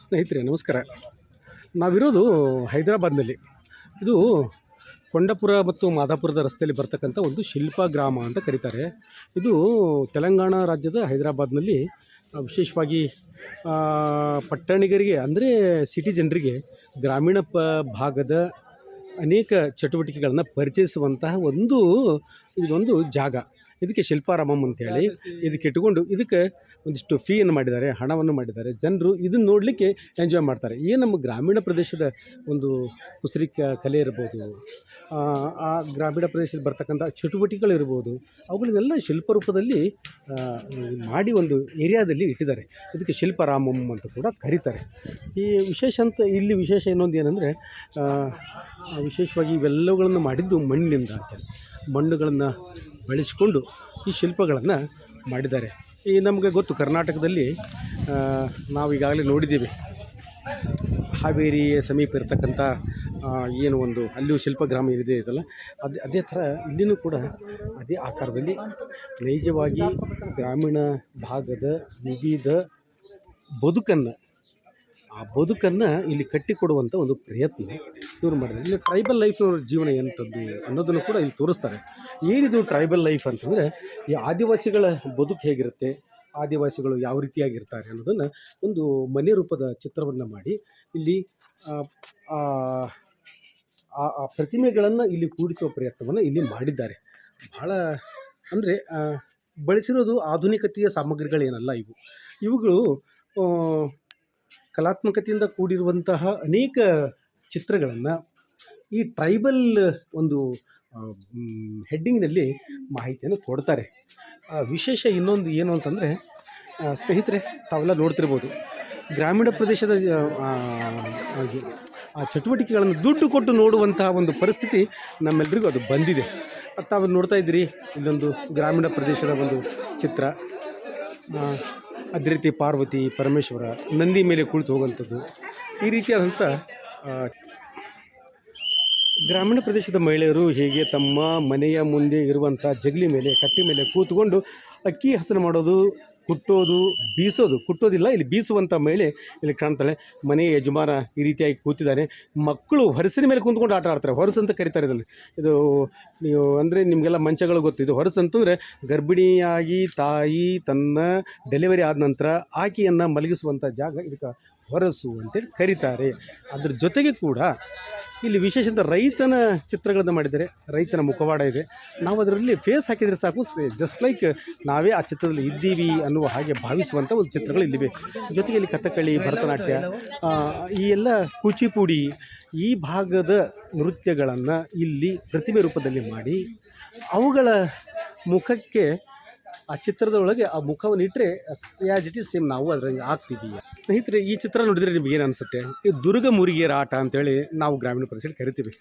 ಸ್ನೇಹಿತರೆ ನಮಸ್ಕಾರ. ನಾವಿರೋದು ಹೈದರಾಬಾದ್ನಲ್ಲಿ. ಇದು ಕೊಂಡಪುರ ಮತ್ತು ಮಾದಾಪುರದ ರಸ್ತೆಯಲ್ಲಿ ಬರ್ತಕ್ಕಂಥ ಒಂದು ಶಿಲ್ಪ ಗ್ರಾಮ ಅಂತ ಕರೀತಾರೆ. ಇದು ತೆಲಂಗಾಣ ರಾಜ್ಯದ ಹೈದರಾಬಾದ್ನಲ್ಲಿ ವಿಶೇಷವಾಗಿ ಪಟ್ಟಣಿಗರಿಗೆ ಅಂದರೆ ಸಿಟಿ ಜನರಿಗೆ ಗ್ರಾಮೀಣ ಭಾಗದ ಅನೇಕ ಚಟುವಟಿಕೆಗಳನ್ನು ಪರಿಚಯಿಸುವಂತಹ ಇದೊಂದು ಜಾಗ. ಇದಕ್ಕೆ ಶಿಲ್ಪಾರಾಮಮ್ ಅಂತೇಳಿ ಇದಕ್ಕೆ ಇಟ್ಟುಕೊಂಡು ಇದಕ್ಕೆ ಒಂದಿಷ್ಟು ಫೀಯನ್ನು ಮಾಡಿದ್ದಾರೆ, ಹಣವನ್ನು ಮಾಡಿದ್ದಾರೆ. ಜನರು ಇದನ್ನು ನೋಡಲಿಕ್ಕೆ ಎಂಜಾಯ್ ಮಾಡ್ತಾರೆ. ಏನು ನಮ್ಮ ಗ್ರಾಮೀಣ ಪ್ರದೇಶದ ಒಂದು ಕುಸರಿ ಕಲೆ ಇರ್ಬೋದು, ಆ ಗ್ರಾಮೀಣ ಪ್ರದೇಶದಲ್ಲಿ ಬರ್ತಕ್ಕಂಥ ಚಟುವಟಿಕೆಗಳಿರ್ಬೋದು, ಅವುಗಳನ್ನೆಲ್ಲ ಶಿಲ್ಪರೂಪದಲ್ಲಿ ಮಾಡಿ ಒಂದು ಏರಿಯಾದಲ್ಲಿ ಇಟ್ಟಿದ್ದಾರೆ. ಇದಕ್ಕೆ ಶಿಲ್ಪಾರಾಮಮ್ ಅಂತ ಕೂಡ ಕರೀತಾರೆ. ಈ ಇಲ್ಲಿ ವಿಶೇಷ ಇನ್ನೊಂದು ಏನಂದರೆ, ವಿಶೇಷವಾಗಿ ಇವೆಲ್ಲವುಗಳನ್ನು ಮಾಡಿದ್ದು ಮಣ್ಣಿನಿಂದ ಅಂತೇಳಿ ಮಣ್ಣುಗಳನ್ನು ಬಳಸಿಕೊಂಡು ಈ ಶಿಲ್ಪಗಳನ್ನು ಮಾಡಿದ್ದಾರೆ. ಈ ನಮಗೆ ಗೊತ್ತು, ಕರ್ನಾಟಕದಲ್ಲಿ ನಾವು ಈಗಾಗಲೇ ನೋಡಿದ್ದೀವಿ, ಹಾವೇರಿ ಸಮೀಪ ಇರತಕ್ಕಂಥ ಏನು ಒಂದು ಅಲ್ಲಿಯೂ ಶಿಲ್ಪಗ್ರಾಮ ಇದೆಯಲ್ಲ, ಅದೇ ಥರ ಇಲ್ಲಿನೂ ಕೂಡ ಅದೇ ಆಕಾರದಲ್ಲಿ ನೈಜವಾಗಿ ಗ್ರಾಮೀಣ ಭಾಗದ ವಿವಿಧ ಬದುಕನ್ನು ಇಲ್ಲಿ ಕಟ್ಟಿಕೊಡುವಂಥ ಒಂದು ಪ್ರಯತ್ನ ಇವರು ಮಾಡಿದ್ದಾರೆ. ಇಲ್ಲಿ ಟ್ರೈಬಲ್ ಲೈಫ್ನವ್ರ ಜೀವನ ಎಂಥದ್ದು ಅನ್ನೋದನ್ನು ಕೂಡ ಇಲ್ಲಿ ತೋರಿಸ್ತಾರೆ. ಏನಿದು ಟ್ರೈಬಲ್ ಲೈಫ್ ಅಂತಂದರೆ, ಈ ಆದಿವಾಸಿಗಳ ಬದುಕು ಹೇಗಿರುತ್ತೆ, ಆದಿವಾಸಿಗಳು ಯಾವ ರೀತಿಯಾಗಿರ್ತಾರೆ ಅನ್ನೋದನ್ನು ಒಂದು ಮನೆ ರೂಪದ ಚಿತ್ರವನ್ನು ಮಾಡಿ ಇಲ್ಲಿ ಆ ಪ್ರತಿಮೆಗಳನ್ನು ಇಲ್ಲಿ ಕೂಡಿಸುವ ಪ್ರಯತ್ನವನ್ನು ಇಲ್ಲಿ ಮಾಡಿದ್ದಾರೆ. ಭಾಳ ಅಂದರೆ ಬಳಸಿರೋದು ಆಧುನಿಕತೆಯ ಸಾಮಗ್ರಿಗಳೇನಲ್ಲ ಇವುಗಳು ಕಲಾತ್ಮಕತೆಯಿಂದ ಕೂಡಿರುವಂತಹ ಅನೇಕ ಚಿತ್ರಗಳನ್ನು ಈ ಟ್ರೈಬಲ್ ಒಂದು ಹೆಡ್ಡಿಂಗ್ನಲ್ಲಿ ಮಾಹಿತಿಯನ್ನು ಕೊಡ್ತಾರೆ. ವಿಶೇಷ ಇನ್ನೊಂದು ಏನು ಅಂತಂದರೆ, ಸ್ನೇಹಿತರೆ ತಾವೆಲ್ಲ ನೋಡ್ತಿರ್ಬೋದು, ಗ್ರಾಮೀಣ ಪ್ರದೇಶದ ಆ ಚಟುವಟಿಕೆಗಳನ್ನು ದುಡ್ಡು ಕೊಟ್ಟು ನೋಡುವಂತಹ ಒಂದು ಪರಿಸ್ಥಿತಿ ನಮ್ಮೆಲ್ಲರಿಗೂ ಅದು ಬಂದಿದೆ. ತಾವು ನೋಡ್ತಾ ಇದ್ದೀರಿ, ಇಲ್ಲೊಂದು ಗ್ರಾಮೀಣ ಪ್ರದೇಶದ ಒಂದು ಚಿತ್ರ. ಅದೇ ರೀತಿ ಪಾರ್ವತಿ ಪರಮೇಶ್ವರ ನಂದಿ ಮೇಲೆ ಕುಳಿತು ಹೋಗುವಂಥದ್ದು, ಈ ರೀತಿಯಾದಂಥ ಗ್ರಾಮೀಣ ಪ್ರದೇಶದ ಮಹಿಳೆಯರು ಹೇಗೆ ತಮ್ಮ ಮನೆಯ ಮುಂದೆ ಇರುವಂಥ ಜಗಲಿ ಮೇಲೆ ಕಟ್ಟಿ ಮೇಲೆ ಕೂತ್ಕೊಂಡು ಅಕ್ಕಿ ಹಸನು ಮಾಡೋದು, ಕುಟ್ಟೋದಿಲ್ಲ, ಇಲ್ಲಿ ಬೀಸುವಂಥ ಮಹಿಳೆ ಇಲ್ಲಿ ಕಾಣ್ತಾಳೆ. ಮನೆಯ ಯಜಮಾನ ಈ ರೀತಿಯಾಗಿ ಕೂತಿದ್ದಾನೆ. ಮಕ್ಕಳು ಹೊರಸಿನ ಮೇಲೆ ಕೂತ್ಕೊಂಡು ಆಟ ಆಡ್ತಾರೆ. ಹೊರಸು ಅಂತ ಕರೀತಾರೆ ಇದನ್ನು. ಇದು ನೀವು ಅಂದರೆ ನಿಮಗೆಲ್ಲ ಮಂಚಗಳು ಗೊತ್ತು. ಇದು ಹೊರಸು ಅಂತಂದರೆ ಗರ್ಭಿಣಿಯಾಗಿ ತಾಯಿ ತನ್ನ ಡೆಲಿವರಿ ಆದ ನಂತರ ಆಕೆಯನ್ನು ಮಲಗಿಸುವಂಥ ಜಾಗ, ಇದಕ್ಕೆ ಹೊರಸು ಅಂತೇಳಿ ಕರೀತಾರೆ. ಅದ್ರ ಜೊತೆಗೆ ಕೂಡ ಇಲ್ಲಿ ವಿಶೇಷ ಅಂತ ರೈತನ ಚಿತ್ರಗಳನ್ನು ಮಾಡಿದ್ದಾರೆ. ರೈತನ ಮುಖವಾಡ ಇದೆ. ನಾವು ಅದರಲ್ಲಿ ಫೇಸ್ ಹಾಕಿದರೆ ಸಾಕು, ಜಸ್ಟ್ ಲೈಕ್ ನಾವೇ ಆ ಚಿತ್ರದಲ್ಲಿ ಇದ್ದೀವಿ ಅನ್ನುವ ಹಾಗೆ ಭಾವಿಸುವಂಥ ಒಂದು ಚಿತ್ರಗಳು ಇಲ್ಲಿವೆ. ಜೊತೆಗೆ ಇಲ್ಲಿ ಕಥಕ್ಕಳಿ, ಭರತನಾಟ್ಯ, ಈ ಎಲ್ಲ ಕೂಚಿಪುಡಿ ಈ ಭಾಗದ ನೃತ್ಯಗಳನ್ನು ಇಲ್ಲಿ ಪ್ರತಿಮೆ ರೂಪದಲ್ಲಿ ಮಾಡಿ ಅವುಗಳ ಮುಖಕ್ಕೆ ಆ ಚಿತ್ರದ ಒಳಗೆ ಆ ಮುಖವನ್ನು ಇಟ್ಟರೆ ಆ್ಯಸ್ ಇಟ್ ಈಸ್ ಸೇಮ್ ನಾವು ಅದರಲ್ಲಿ ಆಗ್ತೀವಿ. ಸ್ನೇಹಿತರೆ, ಈ ಚಿತ್ರ ನೋಡಿದರೆ ನಿಮ್ಗೆ ಏನು ಅನಿಸುತ್ತೆ? ಇದು ದುರ್ಗ ಮುರುಗಿಯರ ಆಟ ಅಂತೇಳಿ ನಾವು ಗ್ರಾಮೀಣ ಪ್ರದೇಶದಲ್ಲಿ ಕರಿತೀವಿ.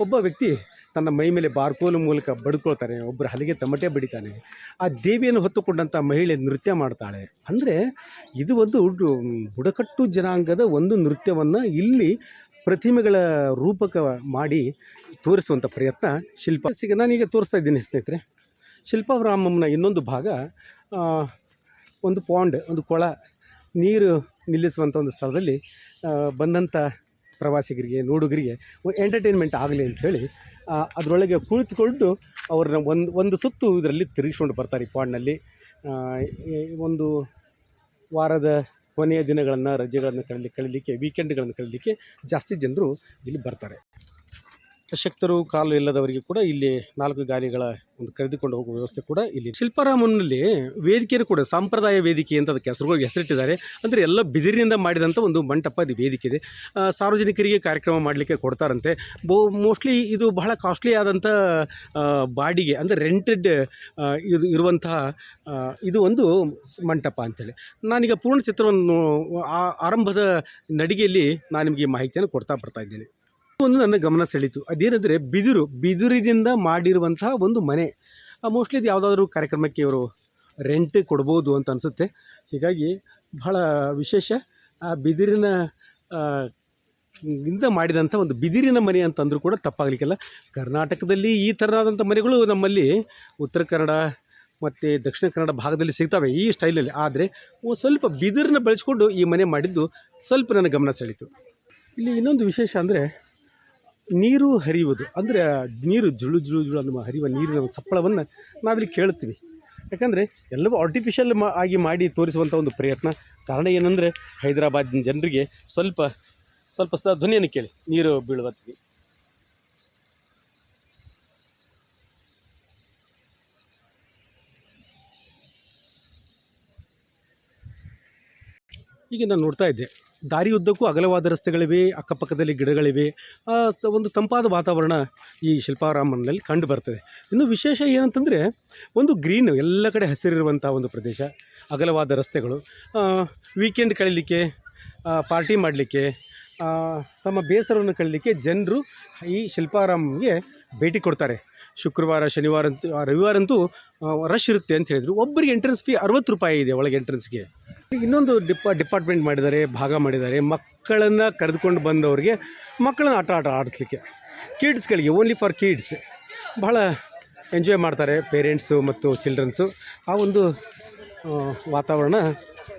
ಒಬ್ಬ ವ್ಯಕ್ತಿ ತನ್ನ ಮೈ ಮೇಲೆ ಬಾರ್ಕೋಲು ಮೂಲಕ ಬಡ್ಕೊಳ್ತಾನೆ, ಒಬ್ಬರು ಹಲಿಗೆ ತಮಟೆ ಬಡಿತಾನೆ, ಆ ದೇವಿಯನ್ನು ಹೊತ್ತುಕೊಂಡಂಥ ಮಹಿಳೆ ನೃತ್ಯ ಮಾಡ್ತಾಳೆ. ಅಂದರೆ ಇದು ಒಂದು ಬುಡಕಟ್ಟು ಜನಾಂಗದ ಒಂದು ನೃತ್ಯವನ್ನು ಇಲ್ಲಿ ಪ್ರತಿಮೆಗಳ ರೂಪಕ ಮಾಡಿ ತೋರಿಸುವಂಥ ಪ್ರಯತ್ನ ಶಿಲ್ಪಸಿಗೆ ನಾನೀಗ ತೋರಿಸ್ತಾ ಇದ್ದೀನಿ. ಸ್ನೇಹಿತರೆ, ಶಿಲ್ಪಾರಾಮಮ್ನ ಇನ್ನೊಂದು ಭಾಗ ಒಂದು ಪಾಂಡ್, ಒಂದು ಕೊಳ, ನೀರು ನಿಲ್ಲಿಸುವಂಥ ಒಂದು ಸ್ಥಳದಲ್ಲಿ ಬಂದಂಥ ಪ್ರವಾಸಿಗರಿಗೆ, ನೋಡುಗರಿಗೆ ಎಂಟರ್ಟೈನ್ಮೆಂಟ್ ಆಗಲಿ ಅಂಥೇಳಿ ಅದರೊಳಗೆ ಕುಳಿತುಕೊಂಡು ಅವ್ರನ್ನ ಒಂದು ಸುತ್ತು ಇದರಲ್ಲಿ ತಿರುಗಿಸ್ಕೊಂಡು ಬರ್ತಾರೆ. ಈ ಪಾಂಡ್ನಲ್ಲಿ ಒಂದು ವಾರದ ಕೊನೆಯ ದಿನಗಳನ್ನು, ರಜೆಗಳನ್ನು ಕಳೀಲಿಕ್ಕೆ, ವೀಕೆಂಡ್ಗಳನ್ನು ಕಳೀಲಿಕ್ಕೆ ಜಾಸ್ತಿ ಜನರು ಇಲ್ಲಿ ಬರ್ತಾರೆ. ಅಶಕ್ತರು, ಕಾಲು ಇಲ್ಲದವರಿಗೆ ಕೂಡ ಇಲ್ಲಿ 4 ಗಾಲಿಗಳ ಒಂದು ಕರೆದುಕೊಂಡು ಹೋಗುವ ವ್ಯವಸ್ಥೆ ಕೂಡ ಇಲ್ಲಿ. ಶಿಲ್ಪಾರಾಮನ್ನಲ್ಲಿ ವೇದಿಕೆಯನ್ನು ಕೂಡ ಸಾಂಪ್ರದಾಯ ವೇದಿಕೆ ಅಂತ ಅದಕ್ಕೆ ಹೆಸರಿಟ್ಟಿದ್ದಾರೆ. ಅಂದರೆ ಎಲ್ಲ ಬಿದಿರಿನಿಂದ ಮಾಡಿದಂಥ ಒಂದು ಮಂಟಪ, ಅದು ವೇದಿಕೆ ಇದೆ. ಸಾರ್ವಜನಿಕರಿಗೆ ಕಾರ್ಯಕ್ರಮ ಮಾಡಲಿಕ್ಕೆ ಕೊಡ್ತಾರಂತೆ. ಮೋಸ್ಟ್ಲಿ ಇದು ಬಹಳ ಕಾಸ್ಟ್ಲಿ ಆದಂಥ ಬಾಡಿಗೆ, ಅಂದರೆ ರೆಂಟೆಡ್ ಇರುವಂತಹ ಇದು ಒಂದು ಮಂಟಪ ಅಂಥೇಳಿ. ನಾನೀಗ ಪೂರ್ಣ ಚಿತ್ರವನ್ನು ಆರಂಭದ ನಡಿಗೆಯಲ್ಲಿ ನಾನು ನಿಮಗೆ ಮಾಹಿತಿಯನ್ನು ಕೊಡ್ತಾ ಬರ್ತಾ ಇದ್ದೇನೆ. ಒಂದು ನನ್ನ ಗಮನ ಸೆಳೀತು. ಅದೇನೆಂದರೆ, ಬಿದಿರಿನಿಂದ ಮಾಡಿರುವಂತಹ ಒಂದು ಮನೆ. ಮೋಸ್ಟ್ಲಿ ಇದು ಯಾವುದಾದ್ರೂ ಕಾರ್ಯಕ್ರಮಕ್ಕೆ ಇವರು ರೆಂಟ್ ಕೊಡ್ಬೋದು ಅಂತ ಅನಿಸುತ್ತೆ. ಹೀಗಾಗಿ ಬಹಳ ವಿಶೇಷ. ಆ ಬಿದಿರಿನ ಇಂದ ಮಾಡಿದಂಥ ಒಂದು ಬಿದಿರಿನ ಮನೆ ಅಂತಂದರೂ ಕೂಡ ತಪ್ಪಾಗಲಿಕ್ಕಿಲ್ಲ. ಕರ್ನಾಟಕದಲ್ಲಿ ಈ ಥರನಾದಂಥ ಮನೆಗಳು ನಮ್ಮಲ್ಲಿ ಉತ್ತರ ಕನ್ನಡ ಮತ್ತು ದಕ್ಷಿಣ ಕನ್ನಡ ಭಾಗದಲ್ಲಿ ಸಿಗ್ತವೆ ಈ ಸ್ಟೈಲಲ್ಲಿ. ಆದರೆ ಸ್ವಲ್ಪ ಬಿದಿರನ್ನ ಬಳಸ್ಕೊಂಡು ಈ ಮನೆ ಮಾಡಿದ್ದು ಸ್ವಲ್ಪ ನನ್ನ ಗಮನ ಸೆಳೀತು. ಇಲ್ಲಿ ಇನ್ನೊಂದು ವಿಶೇಷ ಅಂದರೆ ನೀರು ಹರಿಯುವುದು, ಅಂದರೆ ನೀರು ಜುಳು ಜುಳು ಜುಳು ಅನ್ನುವ ಹರಿಯುವ ನೀರಿನ ಸಪ್ಪಳವನ್ನು ನಾವಿಲ್ಲಿ ಕೇಳುತ್ತೀವಿ. ಯಾಕಂದರೆ ಎಲ್ಲವೂ ಆರ್ಟಿಫಿಷಿಯಲ್ ಆಗಿ ಮಾಡಿ ತೋರಿಸುವಂಥ ಒಂದು ಪ್ರಯತ್ನ. ಕಾರಣ ಏನಂದರೆ ಹೈದರಾಬಾದಿನ ಜನರಿಗೆ ಸ್ವಲ್ಪ ಧ್ವನಿಯನ್ನು ಕೇಳಿ ನೀರು ಬೀಳುವತ್ತಿಗೆ. ಈಗ ನಾನು ನೋಡ್ತಾ ಇದ್ದೆ, ದಾರಿ ಉದ್ದಕ್ಕೂ ಅಗಲವಾದ ರಸ್ತೆಗಳಿವೆ, ಅಕ್ಕಪಕ್ಕದಲ್ಲಿ ಗಿಡಗಳಿವೆ, ಒಂದು ತಂಪಾದ ವಾತಾವರಣ ಈ ಶಿಲ್ಪಾರಾಮನಲ್ಲಿ ಕಂಡು ಬರ್ತದೆ. ಇನ್ನು ವಿಶೇಷ ಏನಂತಂದರೆ ಒಂದು ಗ್ರೀನ್, ಎಲ್ಲ ಕಡೆ ಹಸಿರಿರುವಂಥ ಒಂದು ಪ್ರದೇಶ, ಅಗಲವಾದ ರಸ್ತೆಗಳು, ವೀಕೆಂಡ್ ಕಳೀಲಿಕ್ಕೆ, ಪಾರ್ಟಿ ಮಾಡಲಿಕ್ಕೆ, ತಮ್ಮ ಬೇಸರವನ್ನು ಕಳೀಲಿಕ್ಕೆ ಜನರು ಈ ಶಿಲ್ಪಾರಾಮ್ಗೆ ಭೇಟಿ ಕೊಡ್ತಾರೆ. ಶುಕ್ರವಾರ, ಶನಿವಾರ ಅಂತೂ, ರವಿವಾರಂತೂ ರಶ್ ಇರುತ್ತೆ ಅಂತ ಹೇಳಿದರು. ಒಬ್ಬರಿಗೆ ಎಂಟ್ರೆನ್ಸ್ ಫೀ 60 ರೂಪಾಯಿ ಇದೆ ಒಳಗೆ ಎಂಟ್ರೆನ್ಸ್ಗೆ. ಇನ್ನೊಂದು ಡಿಪಾರ್ಟ್ಮೆಂಟ್ ಮಾಡಿದ್ದಾರೆ, ಭಾಗ ಮಾಡಿದ್ದಾರೆ. ಮಕ್ಕಳನ್ನು ಕರೆದುಕೊಂಡು ಬಂದವರಿಗೆ ಮಕ್ಕಳನ್ನ ಆಟ ಆಡಿಸ್ಲಿಕ್ಕೆ, ಕಿಡ್ಸ್ಗಳಿಗೆ, ಓನ್ಲಿ ಫಾರ್ ಕಿಡ್ಸ್, ಬಹಳ ಎಂಜಾಯ್ ಮಾಡ್ತಾರೆ ಪೇರೆಂಟ್ಸು ಮತ್ತು ಚಿಲ್ಡ್ರನ್ಸು. ಆ ಒಂದು ವಾತಾವರಣ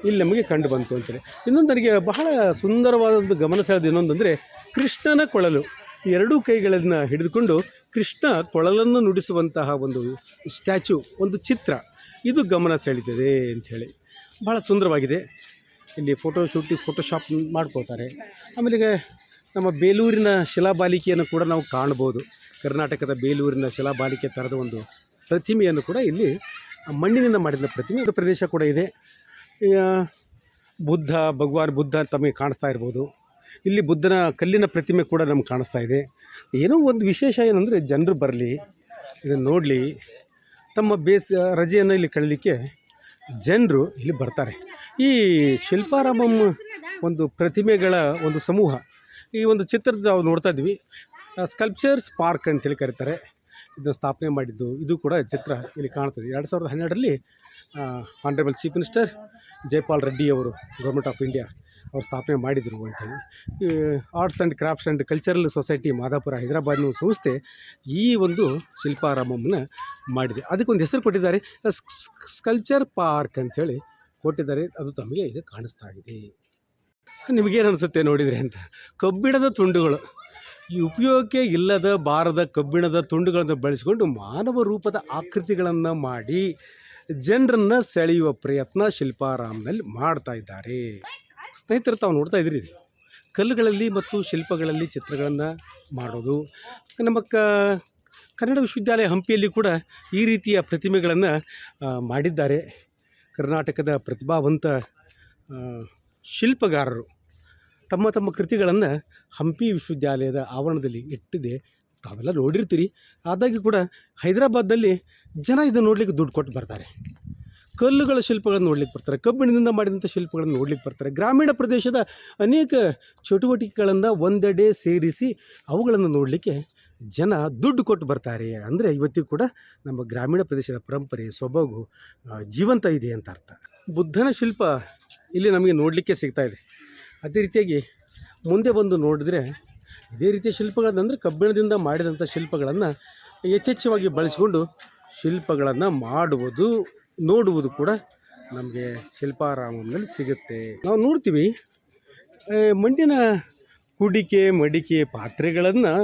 ಇಲ್ಲಿ ನಮಗೆ ಕಂಡು ಬಂತು ಅಂತೇಳಿ. ಇನ್ನೊಂದು ನನಗೆ ಬಹಳ ಸುಂದರವಾದದ್ದು ಗಮನ ಸೆಳೆದು ಇನ್ನೊಂದಂದರೆ ಕೃಷ್ಣನ ಕೊಳಲು. ಎರಡೂ ಕೈಗಳನ್ನು ಹಿಡಿದುಕೊಂಡು ಕೃಷ್ಣ ಕೊಳಲನ್ನು ನುಡಿಸುವಂತಹ ಒಂದು ಸ್ಟ್ಯಾಚು, ಒಂದು ಚಿತ್ರ, ಇದು ಗಮನ ಸೆಳೀತದೆ ಅಂಥೇಳಿ. ಭಾಳ ಸುಂದರವಾಗಿದೆ. ಇಲ್ಲಿ ಫೋಟೋಶಾಪ್ ಮಾಡ್ಕೋತಾರೆ. ಆಮೇಲೆ ನಮ್ಮ ಬೇಲೂರಿನ ಶಿಲಾಬಾಲಿಕೆಯನ್ನು ಕೂಡ ನಾವು ಕಾಣ್ಬೋದು. ಕರ್ನಾಟಕದ ಬೇಲೂರಿನ ಶಿಲಾಬಾಲಿಕೆ ಥರದ ಒಂದು ಪ್ರತಿಮೆಯನ್ನು ಕೂಡ ಇಲ್ಲಿ ಮಣ್ಣಿನಿಂದ ಮಾಡಿದ ಪ್ರತಿಮೆ ಪ್ರದೇಶ ಕೂಡ ಇದೆ. ಭಗವಾನ್ ಬುದ್ಧ ತಮಗೆ ಕಾಣಿಸ್ತಾ ಇರ್ಬೋದು. ಇಲ್ಲಿ ಬುದ್ಧನ ಕಲ್ಲಿನ ಪ್ರತಿಮೆ ಕೂಡ ನಮ್ಗೆ ಕಾಣಿಸ್ತಾ ಇದೆ. ಏನೋ ಒಂದು ವಿಶೇಷ ಏನಂದರೆ ಜನರು ಬರಲಿ, ಇದನ್ನು ನೋಡಲಿ, ತಮ್ಮ ರಜೆಯನ್ನು ಇಲ್ಲಿ ಕಳೀಲಿಕ್ಕೆ ಜನರು ಇಲ್ಲಿ ಬರ್ತಾರೆ. ಈ ಶಿಲ್ಪಾರಾಮಂ ಒಂದು ಪ್ರತಿಮೆಗಳ ಒಂದು ಸಮೂಹ. ಈ ಒಂದು ಚಿತ್ರದ ನಾವು ನೋಡ್ತಾ ಇದ್ವಿ, ಸ್ಕಲ್ಪ್ಚರ್ಸ್ ಪಾರ್ಕ್ ಅಂತೇಳಿ ಕರೀತಾರೆ. ಇದನ್ನು ಸ್ಥಾಪನೆ ಮಾಡಿದ್ದು ಇದು ಕೂಡ ಚಿತ್ರ ಇಲ್ಲಿ ಕಾಣ್ತದೆ. 2012ರಲ್ಲಿ honourable chief minister Jaipal Reddy ಅವರು, ಗೌರ್ಮೆಂಟ್ ಆಫ್ ಇಂಡಿಯಾ ಅವರು ಸ್ಥಾಪನೆ ಮಾಡಿದರು ಅಂಥೇಳಿ. ಈ arts and crafts and cultural society Madapur, ಹೈದರಾಬಾದ್ನ ಸಂಸ್ಥೆ ಈ ಒಂದು ಶಿಲ್ಪಾರಾಮವನ್ನು ಮಾಡಿದೆ. ಅದಕ್ಕೊಂದು ಹೆಸರು ಕೊಟ್ಟಿದ್ದಾರೆ, ಸ್ಕಲ್ಪ್ಚರ್ ಪಾರ್ಕ್ ಅಂಥೇಳಿ ಕೊಟ್ಟಿದ್ದಾರೆ. ಅದು ತಮಗೆ ಈಗ ಕಾಣಿಸ್ತಾ ಇದೆ. ನಿಮಗೇನು ಅನಿಸುತ್ತೆ ನೋಡಿದರೆ ಅಂತ? ಕಬ್ಬಿಣದ ತುಂಡುಗಳು, ಈ ಉಪಯೋಗಕ್ಕೆ ಇಲ್ಲದ ಬಾರದ ಕಬ್ಬಿಣದ ತುಂಡುಗಳನ್ನು ಬಳಸಿಕೊಂಡು ಮಾನವ ರೂಪದ ಆಕೃತಿಗಳನ್ನು ಮಾಡಿ ಜನರನ್ನು ಸೆಳೆಯುವ ಪ್ರಯತ್ನ ಶಿಲ್ಪಾರಾಮ್ನಲ್ಲಿ ಮಾಡ್ತಾ ಇದ್ದಾರೆ. ಸ್ನೇಹಿತರು, ತಾವು ನೋಡ್ತಾ ಇದ್ದೀರಿ, ಕಲ್ಲುಗಳಲ್ಲಿ ಮತ್ತು ಶಿಲ್ಪಗಳಲ್ಲಿ ಚಿತ್ರಗಳನ್ನು ಮಾಡೋದು. ನಮ್ಮ ಕನ್ನಡ ವಿಶ್ವವಿದ್ಯಾಲಯ ಹಂಪಿಯಲ್ಲಿ ಕೂಡ ಈ ರೀತಿಯ ಪ್ರತಿಮೆಗಳನ್ನು ಮಾಡಿದ್ದಾರೆ. ಕರ್ನಾಟಕದ ಪ್ರತಿಭಾವಂತ ಶಿಲ್ಪಗಾರರು ತಮ್ಮ ಕೃತಿಗಳನ್ನು ಹಂಪಿ ವಿಶ್ವವಿದ್ಯಾಲಯದ ಆವರಣದಲ್ಲಿ ಇಟ್ಟಿದೆ. ತಾವೆಲ್ಲ ನೋಡಿರ್ತೀರಿ. ಆದಾಗ್ಯೂ ಕೂಡ ಹೈದರಾಬಾದ್ನಲ್ಲಿ ಜನ ಇದನ್ನು ನೋಡಲಿಕ್ಕೆ ದುಡ್ಡು ಕೊಟ್ಟು ಬರ್ತಾರೆ. ಕಲ್ಲುಗಳ ಶಿಲ್ಪಗಳನ್ನು ನೋಡ್ಲಿಕ್ಕೆ ಬರ್ತಾರೆ, ಕಬ್ಬಿಣದಿಂದ ಮಾಡಿದಂಥ ಶಿಲ್ಪಗಳನ್ನು ನೋಡ್ಲಿಕ್ಕೆ ಬರ್ತಾರೆ. ಗ್ರಾಮೀಣ ಪ್ರದೇಶದ ಅನೇಕ ಚಟುವಟಿಕೆಗಳನ್ನು ಒಂದೆಡೆ ಸೇರಿಸಿ ಅವುಗಳನ್ನು ನೋಡಲಿಕ್ಕೆ ಜನ ದುಡ್ಡು ಕೊಟ್ಟು ಬರ್ತಾರೆ. ಅಂದರೆ ಇವತ್ತಿಗೂ ಕೂಡ ನಮ್ಮ ಗ್ರಾಮೀಣ ಪ್ರದೇಶದ ಪರಂಪರೆ, ಸೊಬಗು ಜೀವಂತ ಇದೆ ಅಂತ ಅರ್ಥ. ಬುದ್ಧನ ಶಿಲ್ಪ ಇಲ್ಲಿ ನಮಗೆ ನೋಡಲಿಕ್ಕೆ ಸಿಗ್ತಾಯಿದೆ. ಅದೇ ರೀತಿಯಾಗಿ ಮುಂದೆ ಬಂದು ನೋಡಿದ್ರೆ ಇದೇ ರೀತಿಯ ಶಿಲ್ಪಗಳನ್ನು, ಅಂದರೆ ಕಬ್ಬಿಣದಿಂದ ಮಾಡಿದಂಥ ಶಿಲ್ಪಗಳನ್ನು ಯಥೇಚ್ಛವಾಗಿ ಬಳಸಿಕೊಂಡು ಶಿಲ್ಪಗಳನ್ನು ಮಾಡುವುದು, ನೋಡುವುದು ಕೂಡ ನಮಗೆ ಶಿಲ್ಪಾರಾಮಂನಲ್ಲಿ ಸಿಗುತ್ತೆ. ನಾವು ನೋಡ್ತೀವಿ ಮಣ್ಣಿನ ಕುಡಿಕೆ, ಮಡಿಕೆ, ಪಾತ್ರೆಗಳನ್ನು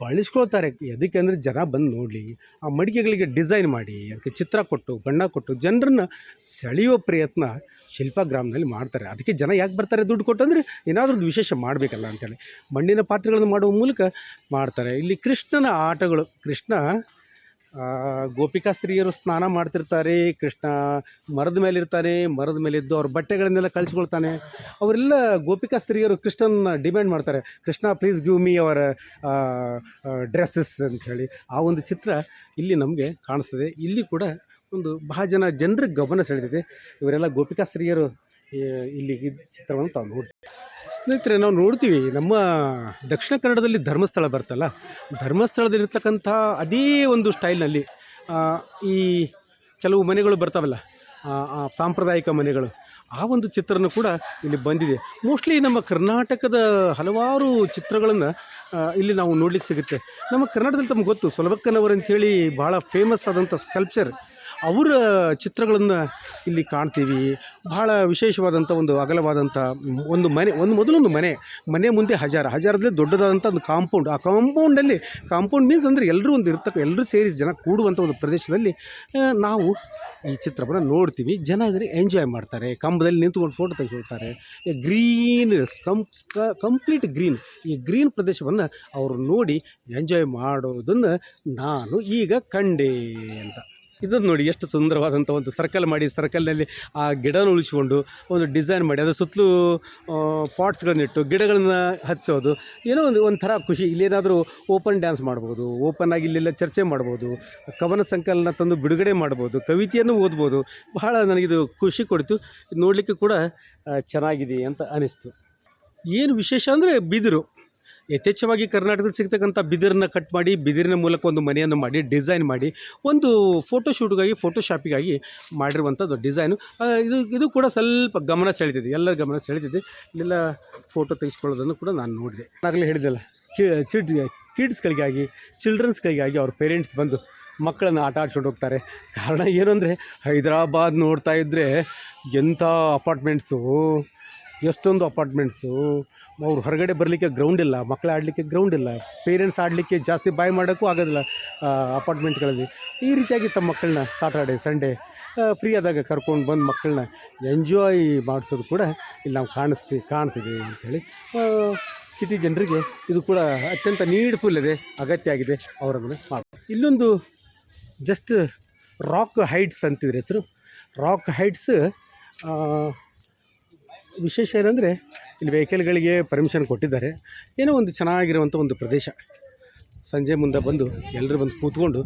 ಬಳಸ್ಕೊಳ್ತಾರೆ. ಎದಕ್ಕೆ ಅಂದರೆ ಜನ ಬಂದು ನೋಡಲಿ, ಆ ಮಡಿಕೆಗಳಿಗೆ ಡಿಸೈನ್ ಮಾಡಿ ಅದಕ್ಕೆ ಚಿತ್ರ ಕೊಟ್ಟು, ಬಣ್ಣ ಕೊಟ್ಟು ಜನರನ್ನು ಸೆಳೆಯುವ ಪ್ರಯತ್ನ ಶಿಲ್ಪಗ್ರಾಮದಲ್ಲಿ ಮಾಡ್ತಾರೆ. ಅದಕ್ಕೆ ಜನ ಯಾಕೆ ಬರ್ತಾರೆ ದುಡ್ಡು ಕೊಟ್ಟು ಅಂದರೆ ಏನಾದರೂ ಒಂದು ವಿಶೇಷ ಮಾಡಬೇಕಲ್ಲ ಅಂಥೇಳಿ ಮಣ್ಣಿನ ಪಾತ್ರೆಗಳನ್ನು ಮಾಡುವ ಮೂಲಕ ಮಾಡ್ತಾರೆ. ಇಲ್ಲಿ ಕೃಷ್ಣನ ಆಟಗಳು, ಕೃಷ್ಣ ಗೋಪಿಕಾ ಸ್ತ್ರೀಯರು ಸ್ನಾನ ಮಾಡ್ತಿರ್ತಾರೆ. ಕೃಷ್ಣ ಮರದ ಮೇಲೆ ಇರ್ತಾನೆ, ಮರದ ಮೇಲೆ ಇದ್ದು ಅವ್ರ ಬಟ್ಟೆಗಳನ್ನೆಲ್ಲ ಕಳಿಸ್ಕೊಳ್ತಾನೆ. ಅವರೆಲ್ಲ ಗೋಪಿಕಾ ಸ್ತ್ರೀಯರು ಕೃಷ್ಣನ ಡಿಮ್ಯಾಂಡ್ ಮಾಡ್ತಾರೆ, Krishna please give me our dresses ಅಂಥೇಳಿ. ಆ ಒಂದು ಚಿತ್ರ ಇಲ್ಲಿ ನಮಗೆ ಕಾಣಿಸ್ತದೆ. ಇಲ್ಲಿ ಕೂಡ ಒಂದು ಬಹಳ ಜನರ ಗಮನ ಸೆಳೆದಿದೆ. ಇವರೆಲ್ಲ ಗೋಪಿಕಾ ಸ್ತ್ರೀಯರು ಇಲ್ಲಿ ಚಿತ್ರವನ್ನು ತಾವು ನೋಡಿ. ಸ್ನೇಹಿತರೆ, ನಾವು ನೋಡ್ತೀವಿ ನಮ್ಮ ದಕ್ಷಿಣ ಕನ್ನಡದಲ್ಲಿ ಧರ್ಮಸ್ಥಳ ಬರ್ತಲ್ಲ, ಧರ್ಮಸ್ಥಳದಲ್ಲಿರ್ತಕ್ಕಂಥ ಅದೇ ಒಂದು ಸ್ಟೈಲ್ನಲ್ಲಿ ಈ ಕೆಲವು ಮನೆಗಳು ಬರ್ತಾವಲ್ಲ, ಸಾಂಪ್ರದಾಯಿಕ ಮನೆಗಳು, ಆ ಒಂದು ಚಿತ್ರನೂ ಕೂಡ ಇಲ್ಲಿ ಬಂದಿದೆ. ಮೋಸ್ಟ್ಲಿ ನಮ್ಮ ಕರ್ನಾಟಕದ ಹಲವಾರು ಚಿತ್ರಗಳನ್ನು ಇಲ್ಲಿ ನಾವು ನೋಡ್ಲಿಕ್ಕೆ ಸಿಗುತ್ತೆ. ನಮ್ಮ ಕರ್ನಾಟಕದಲ್ಲಿ ತಮ್ಗೆ ಗೊತ್ತು, ಸೊಲಬಕ್ಕನವರು ಅಂಥೇಳಿ ಭಾಳ ಫೇಮಸ್ ಆದಂಥ ಸ್ಕಲ್ಪ್ಚರ್, ಅವರ ಚಿತ್ರಗಳನ್ನು ಇಲ್ಲಿ ಕಾಣ್ತೀವಿ. ಬಹಳ ವಿಶೇಷವಾದಂಥ ಒಂದು ಅಗಲವಾದಂಥ ಒಂದು ಮನೆ, ಮೊದಲೊಂದು ಮನೆ ಮುಂದೆ ಹಜಾರದಲ್ಲಿ ದೊಡ್ಡದಾದಂಥ ಒಂದು ಕಾಂಪೌಂಡ್. ಆ ಕಾಂಪೌಂಡ್ ಮೀನ್ಸ್ ಅಂದರೆ ಎಲ್ಲರೂ ಸೇರಿ ಜನ ಕೂಡುವಂಥ ಒಂದು ಪ್ರದೇಶದಲ್ಲಿ ನಾವು ಈ ಚಿತ್ರವನ್ನು ನೋಡ್ತೀವಿ. ಜನ ಇದನ್ನು ಎಂಜಾಯ್ ಮಾಡ್ತಾರೆ, ಕಂಬದಲ್ಲಿ ನಿಂತ್ಕೊಂಡು ಫೋಟೋ ತೆಗೆದುಕೊಳ್ತಾರೆ. ಗ್ರೀನ್ ಕಂಪ್ಲೀಟ್ ಗ್ರೀನ್, ಈ ಗ್ರೀನ್ ಪ್ರದೇಶವನ್ನು ಅವರು ನೋಡಿ ಎಂಜಾಯ್ ಮಾಡೋದನ್ನು ನಾನು ಈಗ ಕಂಡೆ ಅಂತ. ಇದನ್ನು ನೋಡಿ ಎಷ್ಟು ಸುಂದರವಾದಂಥ ಒಂದು ಸರ್ಕಲ್ನಲ್ಲಿ ಆ ಗಿಡನ ಉಳಿಸ್ಕೊಂಡು ಒಂದು ಡಿಸೈನ್ ಮಾಡಿ ಅದರ ಸುತ್ತಲೂ ಪಾಟ್ಸ್ಗಳನ್ನಿಟ್ಟು ಗಿಡಗಳನ್ನ ಹಚ್ಚೋದು, ಏನೋ ಒಂಥರ ಖುಷಿ. ಇಲ್ಲೇನಾದರೂ ಓಪನ್ ಡ್ಯಾನ್ಸ್ ಮಾಡ್ಬೋದು, ಓಪನ್ ಆಗಿ ಇಲ್ಲೆಲ್ಲ ಚರ್ಚೆ ಮಾಡ್ಬೋದು, ಕವನ ಸಂಕಲನ ತಂದು ಬಿಡುಗಡೆ ಮಾಡ್ಬೋದು, ಕವಿತೆಯನ್ನು ಓದ್ಬೋದು. ಬಹಳ ನನಗಿದು ಖುಷಿ ಕೊಡ್ತು. ನೋಡಲಿಕ್ಕೆ ಕೂಡ ಚೆನ್ನಾಗಿದೆ ಅಂತ ಅನ್ನಿಸ್ತು. ಏನು ವಿಶೇಷ ಅಂದರೆ ಬಿದಿರು, ಯಥೇಚ್ಛವಾಗಿ ಕರ್ನಾಟಕದಲ್ಲಿ ಸಿಗ್ತಕ್ಕಂಥ ಬಿದಿರನ್ನ ಕಟ್ ಮಾಡಿ ಬಿದಿರಿನ ಮೂಲಕ ಒಂದು ಮನೆಯನ್ನು ಮಾಡಿ ಡಿಸೈನ್ ಮಾಡಿ ಒಂದು ಫೋಟೋಶಾಪಿಗಾಗಿ ಮಾಡಿರುವಂಥದ್ದು ಡಿಸೈನು. ಇದು ಕೂಡ ಸ್ವಲ್ಪ ಗಮನ ಸೆಳೀತಿದೆ, ಎಲ್ಲರ ಗಮನ ಸೆಳೀತಿದೆ. ಇಲ್ಲೆಲ್ಲ ಫೋಟೋ ತೆಗೆಸ್ಕೊಳ್ಳೋದನ್ನು ಕೂಡ ನಾನು ನೋಡಿದೆ. ಆಗಲೇ ಹೇಳಿದೆಲ್ಲ, ಚಿಲ್ಡ್ರನ್ಸ್ಗಳಿಗಾಗಿ ಅವ್ರ ಪೇರೆಂಟ್ಸ್ ಬಂದು ಮಕ್ಕಳನ್ನು ಆಟ ಆಡ್ಸ್ಕೊಂಡು ಹೋಗ್ತಾರೆ. ಕಾರಣ ಏನು ಅಂದರೆ ಹೈದರಾಬಾದ್ ನೋಡ್ತಾ ಇದ್ದರೆ ಎಂಥ ಎಷ್ಟೊಂದು ಅಪಾರ್ಟ್ಮೆಂಟ್ಸು. ಅವ್ರು ಹೊರಗಡೆ ಬರಲಿಕ್ಕೆ ಗ್ರೌಂಡ್ ಇಲ್ಲ, ಮಕ್ಕಳು ಆಡಲಿಕ್ಕೆ ಗ್ರೌಂಡ್ ಇಲ್ಲ, ಪೇರೆಂಟ್ಸ್ ಆಡಲಿಕ್ಕೆ ಜಾಸ್ತಿ ಬಾಯ್ ಮಾಡೋಕ್ಕೂ ಆಗೋದಿಲ್ಲ ಅಪಾರ್ಟ್ಮೆಂಟ್ಗಳಲ್ಲಿ. ಈ ರೀತಿಯಾಗಿ ತಮ್ಮ ಮಕ್ಕಳನ್ನ ಸಾಟರ್ಡೆ ಸಂಡೇ ಫ್ರೀ ಆದಾಗ ಕರ್ಕೊಂಡು ಬಂದು ಮಕ್ಕಳನ್ನ ಎಂಜಾಯ್ ಮಾಡಿಸೋದು ಕೂಡ ಇಲ್ಲಿ ನಾವು ಕಾಣ್ತೀವಿ ಅಂಥೇಳಿ. ಸಿಟಿ ಜನರಿಗೆ ಇದು ಕೂಡ ಅತ್ಯಂತ ನೀಡ್ಫುಲ್ ಇದೆ, ಅಗತ್ಯ ಆಗಿದೆ ಅವರನ್ನು ಮಾಡಿ. ಇಲ್ಲೊಂದು ಜಸ್ಟ್ ರಾಕ್ ಹೈಟ್ಸ್ ಅಂತಿದ್ರೆ ಹೆಸರು. ರಾಕ್ ಹೈಟ್ಸ್ ವಿಶೇಷ ಏನಂದರೆ ಇಲ್ಲಿ ವೆಹಿಕಲ್ಗಳಿಗೆ ಪರ್ಮಿಷನ್ ಕೊಟ್ಟಿದ್ದಾರೆ. ಏನೋ ಒಂದು ಚೆನ್ನಾಗಿರುವಂಥ ಒಂದು ಪ್ರದೇಶ. ಸಂಜೆ ಮುಂದೆ ಬಂದು ಎಲ್ಲರೂ ಬಂದು ಕೂತ್ಕೊಂಡು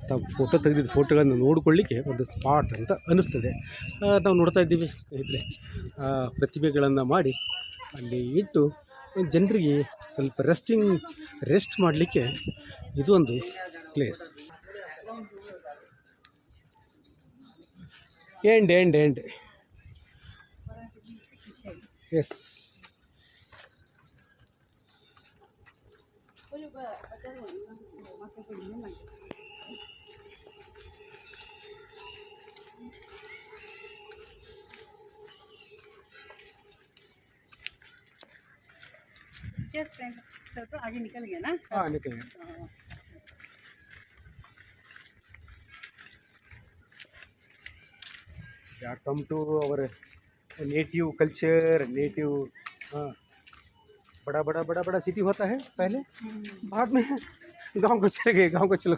ತಾವು ಫೋಟೋ ತೆಗೆದಿದ್ದ ಫೋಟೋಗಳನ್ನು ನೋಡಿಕೊಳ್ಳಿಕ್ಕೆ ಒಂದು ಸ್ಪಾಟ್ ಅಂತ ಅನ್ನಿಸ್ತದೆ. ನಾವು ನೋಡ್ತಾ ಇದ್ದೀವಿ ಸ್ನೇಹಿತರೆ, ಪ್ರತಿಭೆಗಳನ್ನು ಮಾಡಿ ಅಲ್ಲಿ ಇಟ್ಟು ಜನರಿಗೆ ಸ್ವಲ್ಪ ರೆಸ್ಟ್ ಮಾಡಲಿಕ್ಕೆ ಇದು ಒಂದು ಪ್ಲೇಸ್. End S. आगे निकल गया ना? हाँ निकल गया. Yeah, come to our native culture, native. हाँ, बड़ा सिटी होता है पहले, बाद में गांव को चले गए, गांव को चलो.